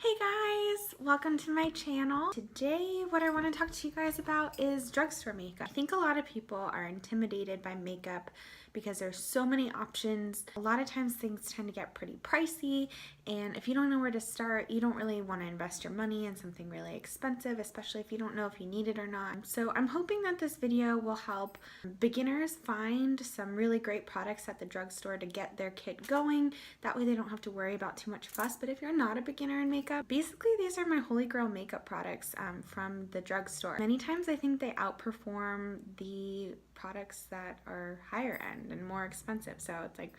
Hey guys, welcome to my channel. Today what I want to talk to you guys about is drugstore makeup. I think a lot of people are intimidated by makeup because there's so many options. A lot of times things tend to get pretty pricey, and if you don't know where to start, you don't really want to invest your money in something really expensive, especially if you don't know if you need it or not. So I'm hoping that this video will help beginners find some really great products at the drugstore to get their kit going. That way they don't have to worry about too much fuss. But if you're not a beginner in makeup, basically these are my holy grail makeup products from the drugstore. Many times I think they outperform the products that are higher end and more expensive. So it's like,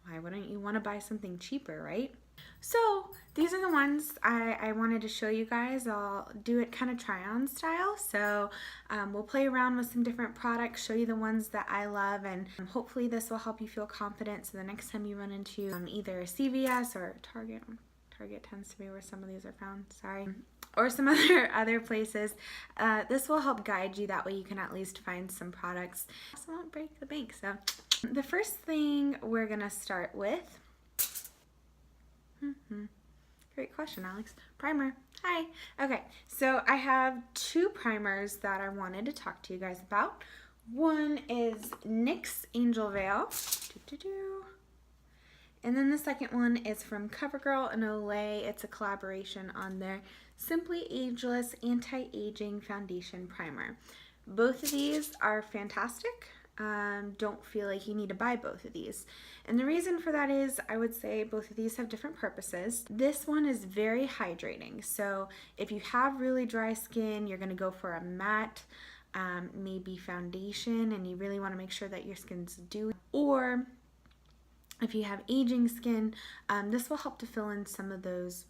why wouldn't you want to buy something cheaper, right? So these are the ones I wanted to show you guys. I'll do it kind of try-on style. So we'll play around with some different products, show you the ones that I love, and hopefully this will help you feel confident so the next time you run into either a CVS or Target tends to be where some of these are found, sorry, or some other places, this will help guide you. That way you can at least find some products. Also won't break the bank. So the first thing we're gonna start with, great question, Alex. Primer. Hi. Okay, so I have two primers that I wanted to talk to you guys about. One is NYX Angel Veil. And then the second one is from Covergirl and Olay. It's a collaboration on their Simply Ageless Anti-Aging Foundation Primer. Both of these are fantastic. Don't feel like you need to buy both of these. And the reason for that is, I would say both of these have different purposes. This one is very hydrating. So if you have really dry skin, you're gonna go for a matte, maybe foundation, and you really wanna make sure that your skin's dewy. Or if you have aging skin, this will help to fill in some of those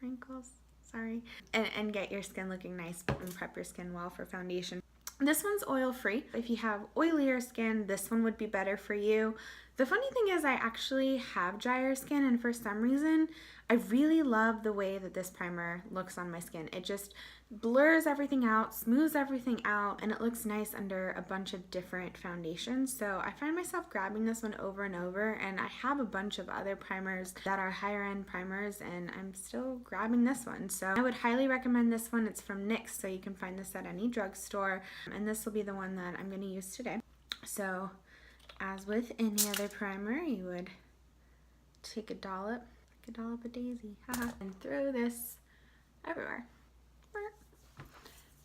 wrinkles, sorry, and get your skin looking nice and prep your skin well for foundation. This one's oil-free. If you have oilier skin, this one would be better for you. The funny thing is I actually have drier skin, and for some reason, I really love the way that this primer looks on my skin. It just blurs everything out, smooths everything out, and it looks nice under a bunch of different foundations. So I find myself grabbing this one over and over, and I have a bunch of other primers that are higher end primers, and I'm still grabbing this one. So I would highly recommend this one. It's from NYX, so you can find this at any drugstore, and this will be the one that I'm going to use today. So as with any other primer, you would take a dollop of Daisy, and throw this everywhere.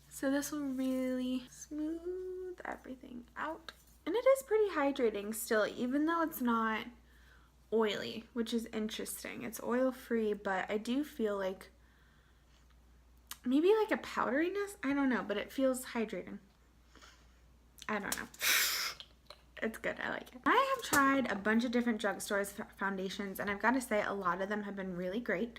So this will really smooth everything out. And it is pretty hydrating still, even though it's not oily, which is interesting. It's oil-free, but I do feel like maybe like a powderiness. I don't know, but it feels hydrating. I don't know. It's good. I like it. I have tried a bunch of different drugstores foundations, and I've got to say a lot of them have been really great.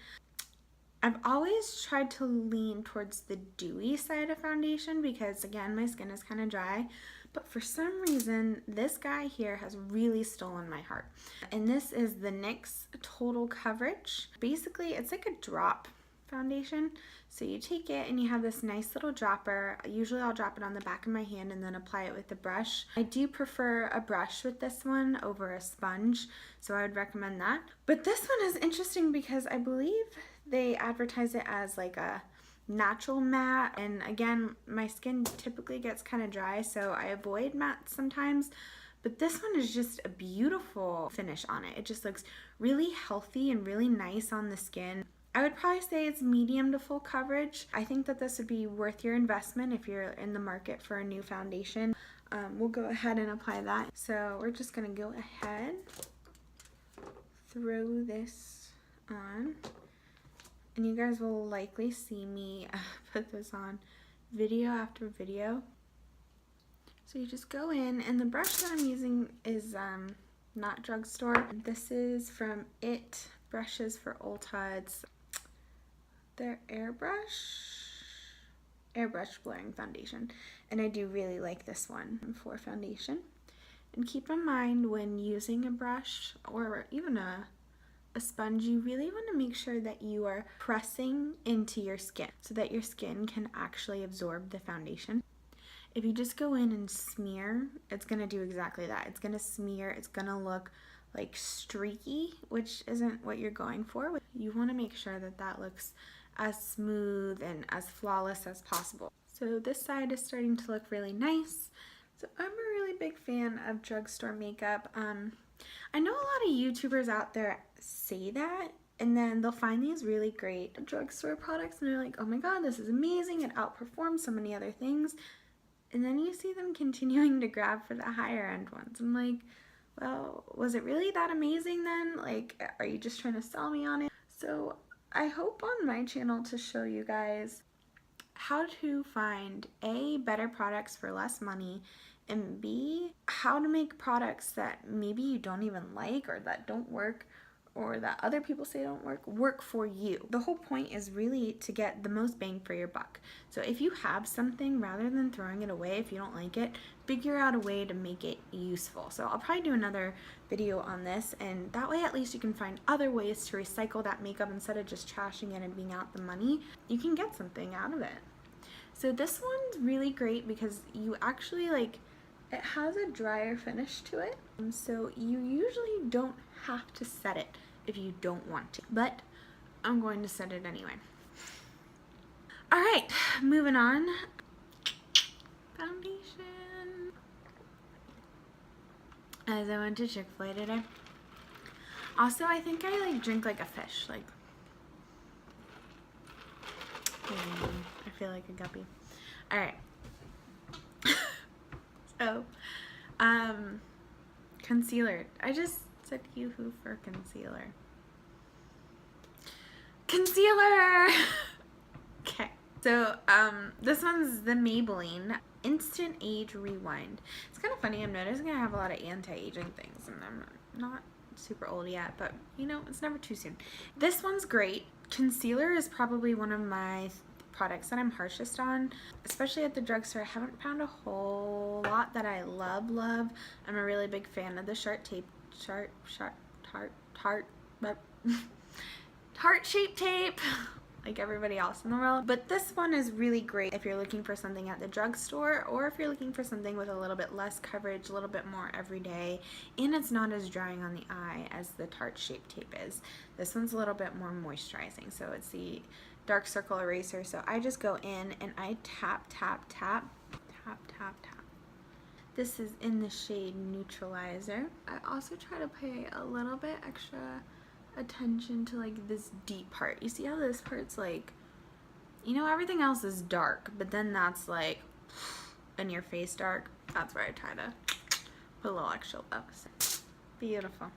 I've always tried to lean towards the dewy side of foundation because, again, my skin is kind of dry, but for some reason this guy here has really stolen my heart. And this is the NYX Total Coverage. Basically, it's like a drop foundation. So you take it and you have this nice little dropper. Usually I'll drop it on the back of my hand and then apply it with the brush. I do prefer a brush with this one over a sponge, so I would recommend that. But this one is interesting because I believe they advertise it as like a natural matte, and again, my skin typically gets kind of dry, so I avoid matte sometimes. But this one is just a beautiful finish on it. It just looks really healthy and really nice on the skin. I would probably say it's medium to full coverage. I think that this would be worth your investment if you're in the market for a new foundation. We'll go ahead and apply that. So we're just gonna go ahead, throw this on, and you guys will likely see me put this on video after video. So you just go in, and the brush that I'm using is not drugstore. This is from It Brushes for Ulta. It's their airbrush blurring foundation, and I do really like this one for foundation. And keep in mind, when using a brush or even a sponge, you really want to make sure that you are pressing into your skin so that your skin can actually absorb the foundation. If you just go in and smear, it's going to do exactly that. It's going to smear, it's going to look like streaky, which isn't what you're going for. You want to make sure that that looks as smooth and as flawless as possible. So this side is starting to look really nice. So I'm a really big fan of drugstore makeup. I know a lot of YouTubers out there say that, and then they'll find these really great drugstore products and they're like, oh my god, this is amazing, it outperforms so many other things. And then you see them continuing to grab for the higher end ones. I'm like, well, was it really that amazing then? Like, are you just trying to sell me on it? So I hope on my channel to show you guys how to find A, better products for less money, and B, how to make products that maybe you don't even like or that don't work or that other people say don't work for you. The whole point is really to get the most bang for your buck. So if you have something, rather than throwing it away if you don't like it, figure out a way to make it useful. So I'll probably do another video on this, and that way at least you can find other ways to recycle that makeup instead of just trashing it and being out the money. You can get something out of it. So this one's really great because you actually like, it has a drier finish to it, so you usually don't have to set it if you don't want to, but I'm going to set it anyway. Alright, moving on. Foundation. As I went to Chick-fil-A today. Also, I think I like drink like a fish, like I feel like a guppy. Alright. So, concealer. I just said yoo-hoo for concealer. Concealer! Okay. So, this one's the Maybelline Instant Age Rewind. It's kind of funny, I'm noticing I have a lot of anti-aging things, and I'm not super old yet, but you know, it's never too soon. This one's great. Concealer is probably one of my products that I'm harshest on, especially at the drugstore. I haven't found a whole lot that I love. I'm a really big fan of the heart-shaped tape, like everybody else in the world. But this one is really great if you're looking for something at the drugstore, or if you're looking for something with a little bit less coverage, a little bit more everyday, and it's not as drying on the eye as the heart-shaped tape is. This one's a little bit more moisturizing, so it's the dark circle eraser. So I just go in and I tap. This is in the shade Neutralizer. I also try to pay a little bit extra attention to like this deep part. You see how this part's like, you know, everything else is dark, but then that's like in your face dark. That's where I try to put a little extra love. Beautiful.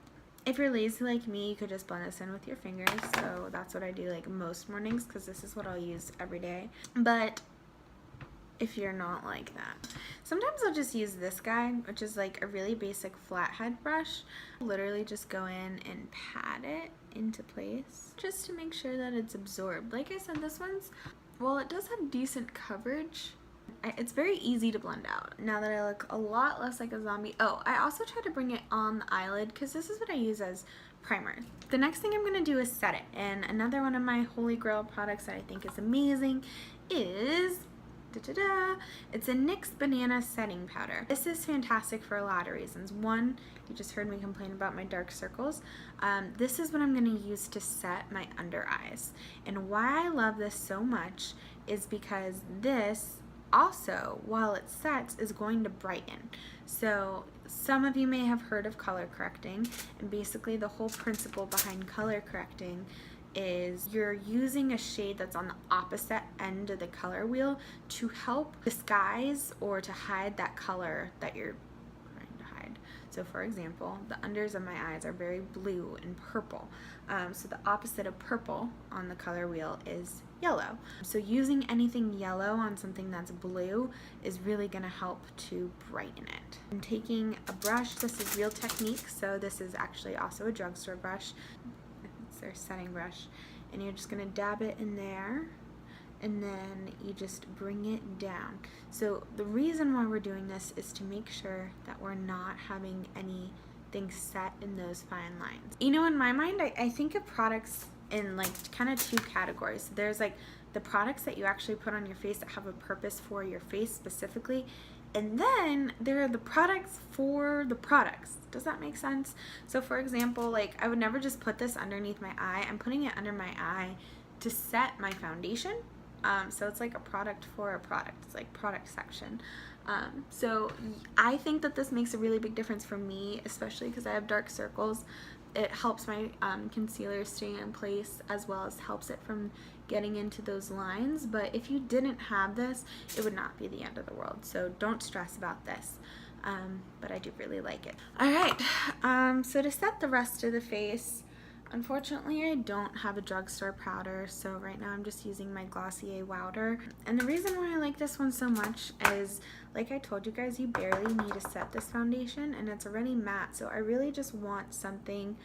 If you're lazy like me, you could just blend this in with your fingers. So that's what I do like most mornings, because this is what I'll use every day. But if you're not like that, sometimes I'll just use this guy, which is like a really basic flathead brush. Literally just go in and pat it into place just to make sure that it's absorbed. Like I said, this one's, well, it does have decent coverage. It's very easy to blend out now that I look a lot less like a zombie. Oh, I also try to bring it on the eyelid because this is what I use as primer. The next thing I'm going to do is set it, and another one of my holy grail products that I think is amazing is it's a NYX Banana Setting Powder. This is fantastic for a lot of reasons. One, you just heard me complain about my dark circles. This is what I'm going to use to set my under eyes. And why I love this so much is because this also, while it sets, is going to brighten. So some of you may have heard of color correcting, and basically the whole principle behind color correcting is you're using a shade that's on the opposite end of the color wheel to help disguise or to hide that color that you're trying to hide. So for example, the unders of my eyes are very blue and purple. So the opposite of purple on the color wheel is yellow. So using anything yellow on something that's blue is really going to help to brighten it. And taking a brush, this is Real Technique, so this is actually also a drugstore brush. It's their setting brush. And you're just going to dab it in there, and then you just bring it down. So the reason why we're doing this is to make sure that we're not having anything set in those fine lines. You know, in my mind, I think of products in like kind of two categories. So there's like the products that you actually put on your face that have a purpose for your face specifically, And then there are the products for the products. Does that make sense? So for example, like I would never just put this underneath my eye. I'm putting it under my eye to set my foundation. So it's like a product for a product. It's like product section. So I think that this makes a really big difference for me, especially because I have dark circles. It helps my concealer stay in place, as well as helps it from getting into those lines. But if you didn't have this, it would not be the end of the world. So don't stress about this. But I do really like it. Alright, so to set the rest of the face, unfortunately I don't have a drugstore powder, so right now I'm just using my Glossier Wowder. And the reason why I like this one so much is, like I told you guys, you barely need to set this foundation and it's already matte, so I really just want something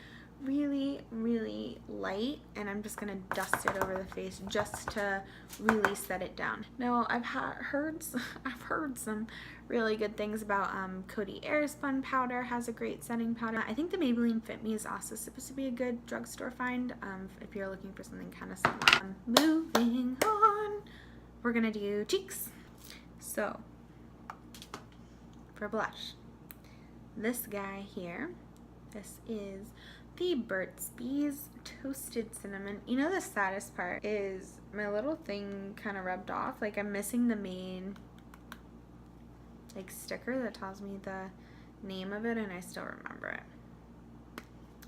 really, really light, and I'm just gonna dust it over the face just to really set it down. Now I've heard some really good things about Coty Airspun powder has a great setting powder. I think the Maybelline Fit Me is also supposed to be a good drugstore find if you're looking for something kind of similar. Moving on, we're gonna do cheeks. So for blush, this guy here, this is the Burts Bees Toasted Cinnamon. You know, the saddest part is my little thing kind of rubbed off. Like I'm missing the main like sticker that tells me the name of it, and I still remember it.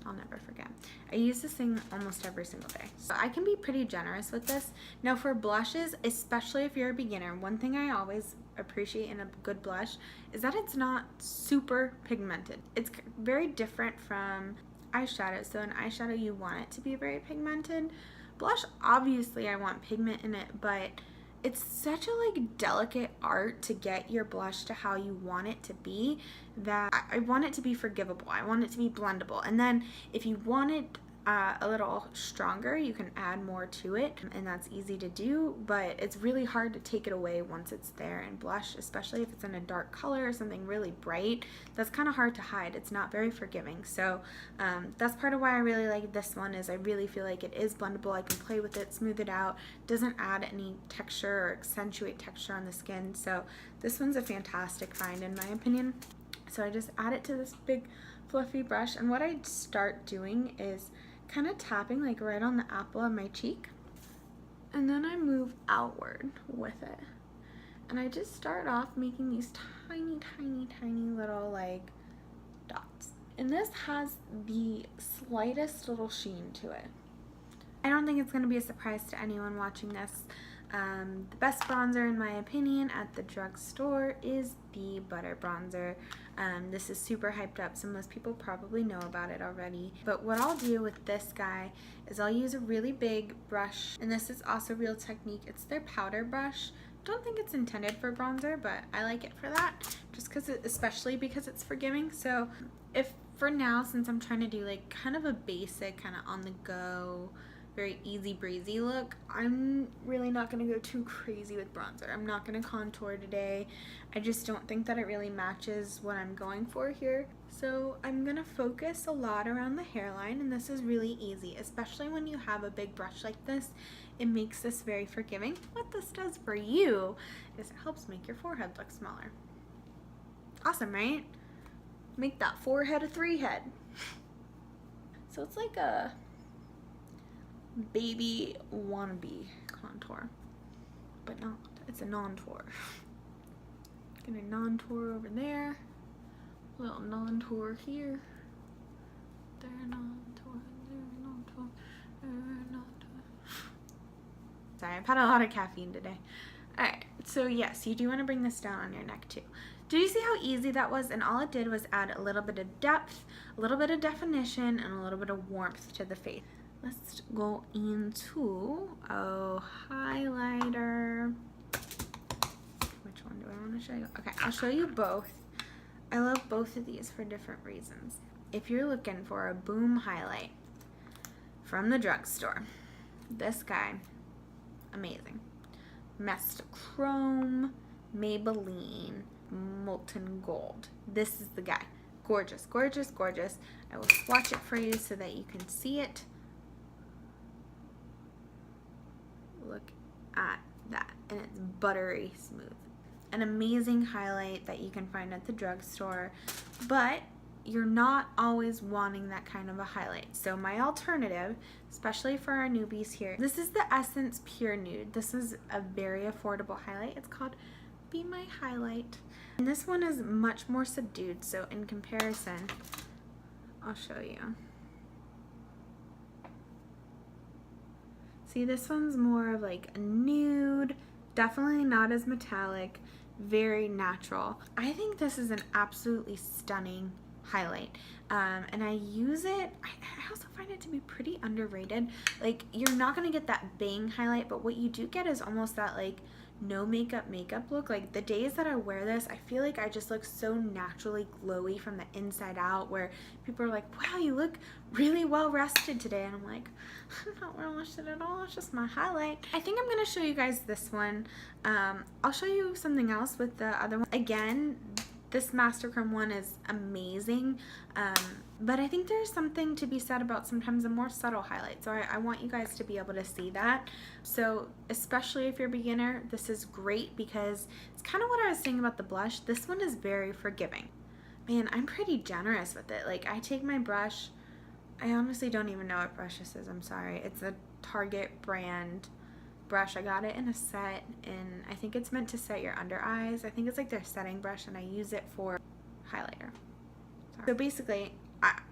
I'll never forget. I use this thing almost every single day. So I can be pretty generous with this. Now for blushes, especially if you're a beginner, one thing I always appreciate in a good blush is that it's not super pigmented. It's very different from eyeshadow. So in eyeshadow you want it to be very pigmented. Blush, obviously I want pigment in it, but it's such a like delicate art to get your blush to how you want it to be that I want it to be forgivable. I want it to be blendable. And then if you want it a little stronger, you can add more to it, and that's easy to do, but it's really hard to take it away once it's there. And blush, especially if it's in a dark color or something really bright, that's kind of hard to hide. It's not very forgiving. So that's part of why I really like this one, is I really feel like it is blendable. I can play with it, smooth it out, doesn't add any texture or accentuate texture on the skin. So this one's a fantastic find in my opinion. So I just add it to this big fluffy brush, and what I start doing is kind of tapping like right on the apple of my cheek, and then I move outward with it, and I just start off making these tiny little like dots, and this has the slightest little sheen to it. I don't think it's going to be a surprise to anyone watching this. The best bronzer in my opinion at the drugstore is the Butter Bronzer. This is super hyped up, so most people probably know about it already. But what I'll do with this guy is I'll use a really big brush, and this is also Real Technique. It's their powder brush. Don't think it's intended for bronzer, but I like it for that, just because especially because it's forgiving. So if for now, since I'm trying to do like kind of a basic kind of on the go, very easy breezy look, I'm really not going to go too crazy with bronzer. I'm not going to contour today. I just don't think that it really matches what I'm going for here. So I'm going to focus a lot around the hairline, and this is really easy, especially when you have a big brush like this. It makes this very forgiving. What this does for you is it helps make your forehead look smaller. Awesome, right? Make that forehead a 3-head. So it's like a baby wannabe contour, but not. It's a non-tour. Get a non-tour over there, little non-tour here, there non-tour, there non-tour, there non-tour. Sorry, I've had a lot of caffeine today. Alright, so yes, you do want to bring this down on your neck too. Did you see how easy that was? And all it did was add a little bit of depth, a little bit of definition, and a little bit of warmth to the face. Let's go into a highlighter. Which one do I want to show you? Okay, I'll show you both. I love both of these for different reasons. If you're looking for a boom highlight from the drugstore, this guy, amazing. Mest Chrome, Maybelline, Molten Gold. This is the guy. Gorgeous, gorgeous, gorgeous. I will swatch it for you so that you can see it. Look at that, and it's buttery smooth. an amazing highlight that you can find at the drugstore, but you're not always wanting that kind of a highlight. So my alternative, especially for our newbies here, this is the Essence Pure Nude. This is a very affordable highlight. It's called Be My Highlight. And this one is much more subdued, so in comparison, I'll show you. See, this one's more of like a nude, definitely not as metallic, very natural. I think this is an absolutely stunning highlight, and I use it. I also find it to be pretty underrated. Like, you're not gonna get that bang highlight, but what you do get is almost that like no makeup look. Like, the days that I wear this, I feel like I just look so naturally glowy from the inside out, where people are like, wow, you look really well rested today, and I'm like, I'm not well rested at all, it's just my highlight. I think I'm gonna show you guys this one. I'll show you something else with the other one. Again, this Master Chrome one is amazing, but I think there's something to be said about sometimes a more subtle highlight, so I want you guys to be able to see that. So especially if you're a beginner, this is great because it's kind of what I was saying about the blush. This one is very forgiving. Man, I'm pretty generous with it. Like, I take my brush, I honestly don't even know what brush this is, I'm sorry. It's a Target brand brush. I got it in a set, and I think it's meant to set your under eyes. I think it's like their setting brush, and I use it for highlighter. So basically,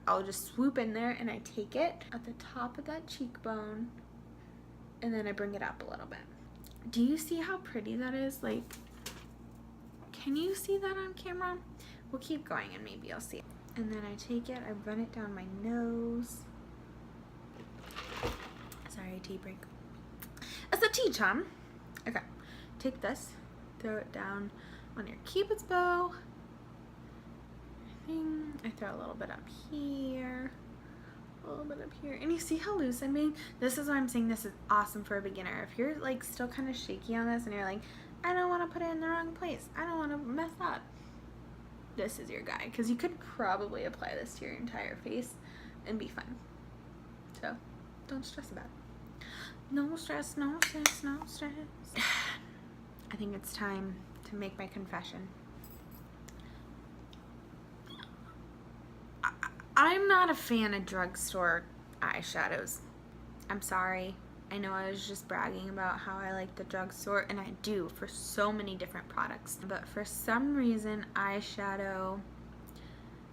I'll just swoop in there and I take it at the top of that cheekbone, and then I bring it up a little bit. Do you see how pretty that is? Like, can you see that on camera? We'll keep going and maybe you'll see it. And then I take it, I run it down my nose. Sorry, tea break. It's a tea chum. Okay, take this, throw it down on your Cupid's bow. I throw a little bit up here, a little bit up here, and you see how loose I'm being? This is why I'm saying this is awesome for a beginner. If you're like still kind of shaky on this and you're like, I don't want to put it in the wrong place, I don't want to mess up, this is your guy, because you could probably apply this to your entire face and be fine. So don't stress about it. No stress, no stress, no stress. I think it's time to make my confession. I'm not a fan of drugstore eyeshadows. I'm sorry. I know I was just bragging about how I like the drugstore, and I do for so many different products. But for some reason, eyeshadow,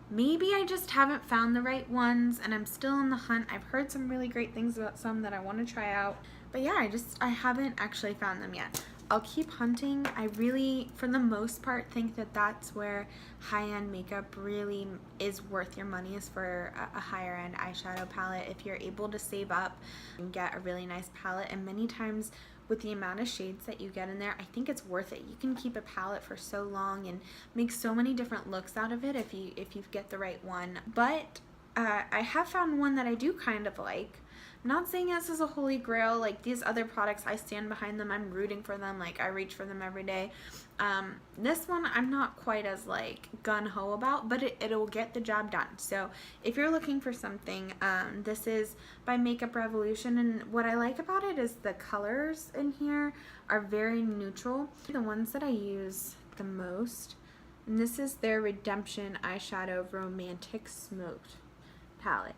maybe I just haven't found the right ones, and I'm still on the hunt. I've heard some really great things about some that I want to try out. But yeah, I haven't actually found them yet. I'll keep hunting. I really, for the most part, think that that's where high-end makeup really is worth your money, is for a higher-end eyeshadow palette. If you're able to save up and get a really nice palette, and many times with the amount of shades that you get in there, I think it's worth it. You can keep a palette for so long and make so many different looks out of it if you get the right one. But I have found one that I do kind of like. I'm not saying this is a holy grail. Like, these other products, I stand behind them, I'm rooting for them, like I reach for them every day. This one I'm not quite as like gun-ho about, but it'll get the job done. So if you're looking for something, this is by Makeup Revolution, and what I like about it is the colors in here are very neutral. The ones that I use the most, and this is their Redemption Eyeshadow Romantic Smoked palette.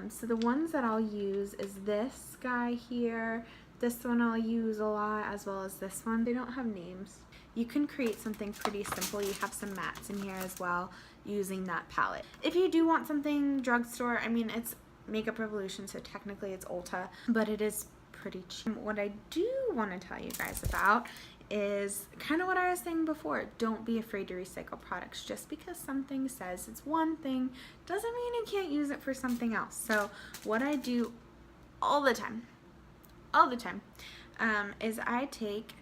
So the ones that I'll use is this guy here. This one I'll use a lot, as well as this one. They don't have names. You can create something pretty simple. You have some mattes in here as well using that palette. If you do want something drugstore, I mean, it's Makeup Revolution, so technically it's Ulta, but it is pretty cheap. What I do want to tell you guys about is kind of what I was saying before. Don't be afraid to recycle products. Just because something says it's one thing doesn't mean you can't use it for something else. So what I do all the time is I take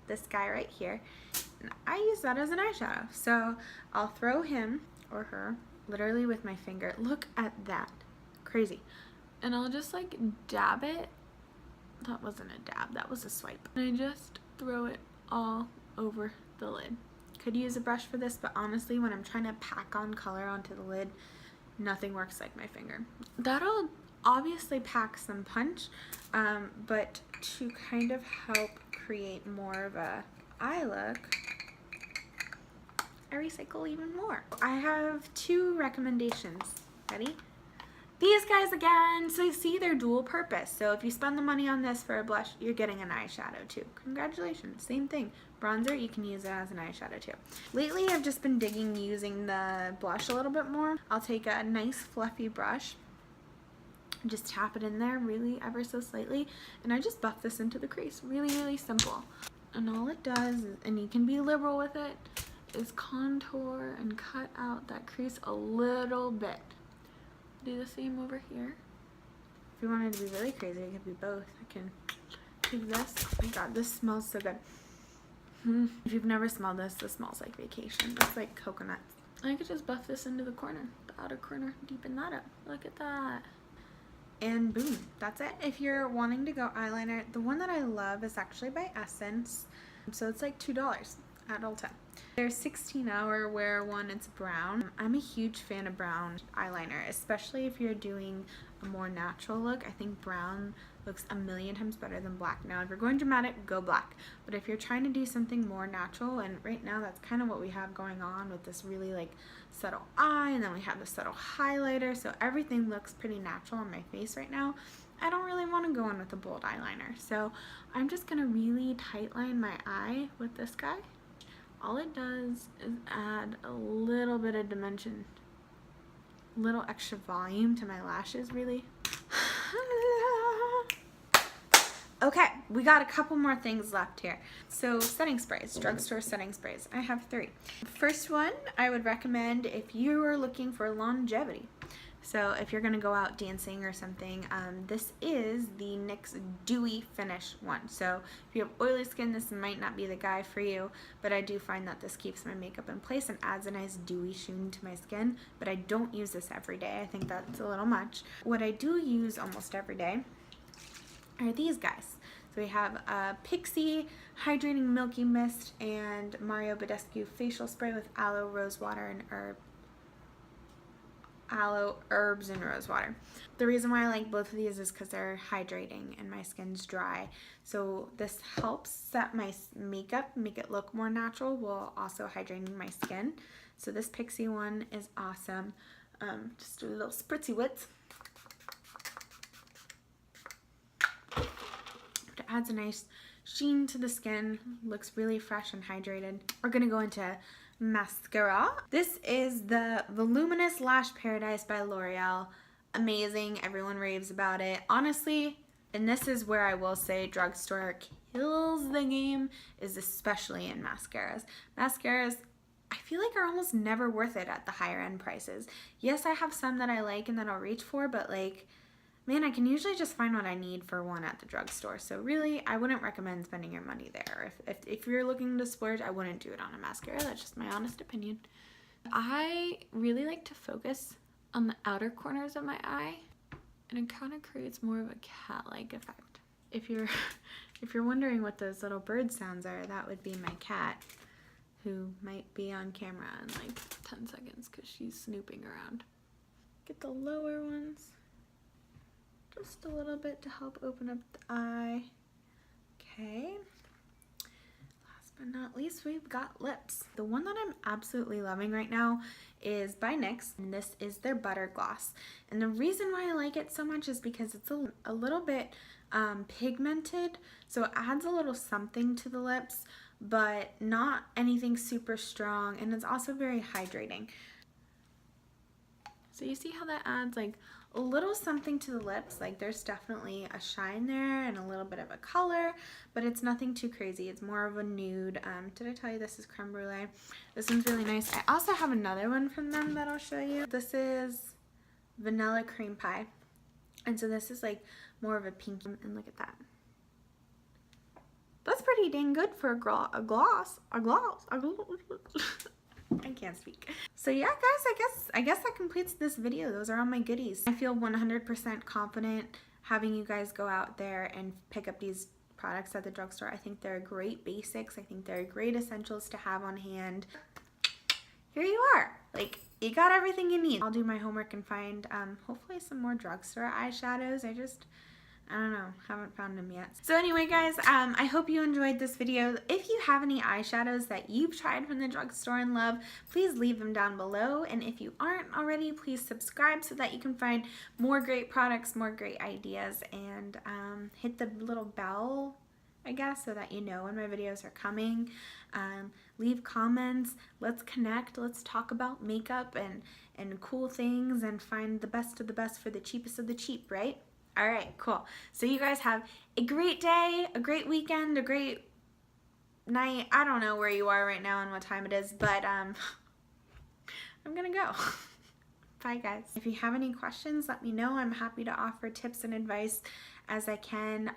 this guy right here and I use that as an eyeshadow. So I'll throw him or her literally with my finger. Look at that. Crazy. And I'll just like dab it. That wasn't a dab, that was a swipe. And I just throw it all over the lid. Could use a brush for this, but honestly, when I'm trying to pack on color onto the lid, nothing works like my finger. That'll obviously pack some punch, but to kind of help create more of a eye look, I recycle even more. I have 2 recommendations. Ready? These guys again. So you see, they're dual purpose. So if you spend the money on this for a blush, you're getting an eyeshadow too. Congratulations. Same thing. Bronzer, you can use it as an eyeshadow too. Lately, I've just been digging using the blush a little bit more. I'll take a nice fluffy brush, just tap it in there really ever so slightly, and I just buff this into the crease. Really, really simple. And all it does, and you can be liberal with it, is contour and cut out that crease a little bit. Do the same over here. If you wanted to be really crazy, it could be both. I can take this. Oh my god, this smells so good. If you've never smelled this, this smells like vacation. It's like coconuts. I could just buff this into the corner, the outer corner, deepen that up. Look at that. And boom, that's it. If you're wanting to go eyeliner, the one that I love is actually by Essence. So it's like $2 at Ulta. Their 16-hour wear one, it's brown. I'm a huge fan of brown eyeliner, especially if you're doing a more natural look. I think brown looks a million times better than black. Now, if you're going dramatic, go black. But if you're trying to do something more natural, and right now that's kind of what we have going on with this really like subtle eye, and then we have the subtle highlighter, so everything looks pretty natural on my face right now. I don't really want to go in with a bold eyeliner, so I'm just going to really tightline my eye with this guy. All it does is add a little bit of dimension, a little extra volume to my lashes, really. Okay, we got a couple more things left here. So setting sprays, drugstore setting sprays. I have 3. First one I would recommend if you are looking for longevity. So if you're gonna go out dancing or something, this is the NYX Dewy Finish one. So if you have oily skin, this might not be the guy for you, but I do find that this keeps my makeup in place and adds a nice dewy sheen to my skin, but I don't use this every day. I think that's a little much. What I do use almost every day are these guys. So we have a Pixi Hydrating Milky Mist and Badescu Facial Spray with aloe, rose water, and aloe, herbs, and rose water. The reason why I like both of these is because they're hydrating and my skin's dry. So this helps set my makeup, make it look more natural while also hydrating my skin. So this Pixi one is awesome. Just do a little spritzy wit. It adds a nice sheen to the skin, looks really fresh and hydrated. We're gonna go into mascara. This is the Voluminous Lash Paradise by L'Oreal. Amazing, everyone raves about it. Honestly, and this is where I will say drugstore kills the game, is especially in mascaras. Mascaras, I feel like, are almost never worth it at the higher end prices. Yes, I have some that I like and that I'll reach for, but like, man, I can usually just find what I need for one at the drugstore. So really, I wouldn't recommend spending your money there. If you're looking to splurge, I wouldn't do it on a mascara. That's just my honest opinion. I really like to focus on the outer corners of my eye, and it kind of creates more of a cat-like effect. If you're wondering what those little bird sounds are, that would be my cat, who might be on camera in like 10 seconds because she's snooping around. Get the lower ones. Just a little bit to help open up the eye. Okay. Last but not least, we've got lips. The one that I'm absolutely loving right now is by NYX, and this is their Butter Gloss. And the reason why I like it so much is because it's a little bit pigmented, so it adds a little something to the lips, but not anything super strong, and it's also very hydrating. So you see how that adds like a little something to the lips. Like there's definitely a shine there and a little bit of a color, but it's nothing too crazy. It's more of a nude. Did I tell you this is creme brulee? This one's really nice. I also have another one from them that I'll show you. This is vanilla cream pie, and so this is like more of a pinky, and look at that. That's pretty dang good for a gloss. I can't speak. So yeah, guys, I guess that completes this video. Those are all my goodies. I feel 100% confident having you guys go out there and pick up these products at the drugstore. I think they're great basics. I think they're great essentials to have on hand. Here you are. Like, you got everything you need. I'll do my homework and find hopefully some more drugstore eyeshadows. I don't know, haven't found them yet. So anyway guys, I hope you enjoyed this video. If you have any eyeshadows that you've tried from the drugstore and love, please leave them down below. And if you aren't already, please subscribe so that you can find more great products, more great ideas, and hit the little bell, I guess, so that you know when my videos are coming. Leave comments, let's connect, let's talk about makeup and cool things and find the best of the best for the cheapest of the cheap, right? Alright, cool. So you guys have a great day, a great weekend, a great night. I don't know where you are right now and what time it is, but I'm gonna go. Bye guys. If you have any questions, let me know. I'm happy to offer tips and advice as I can.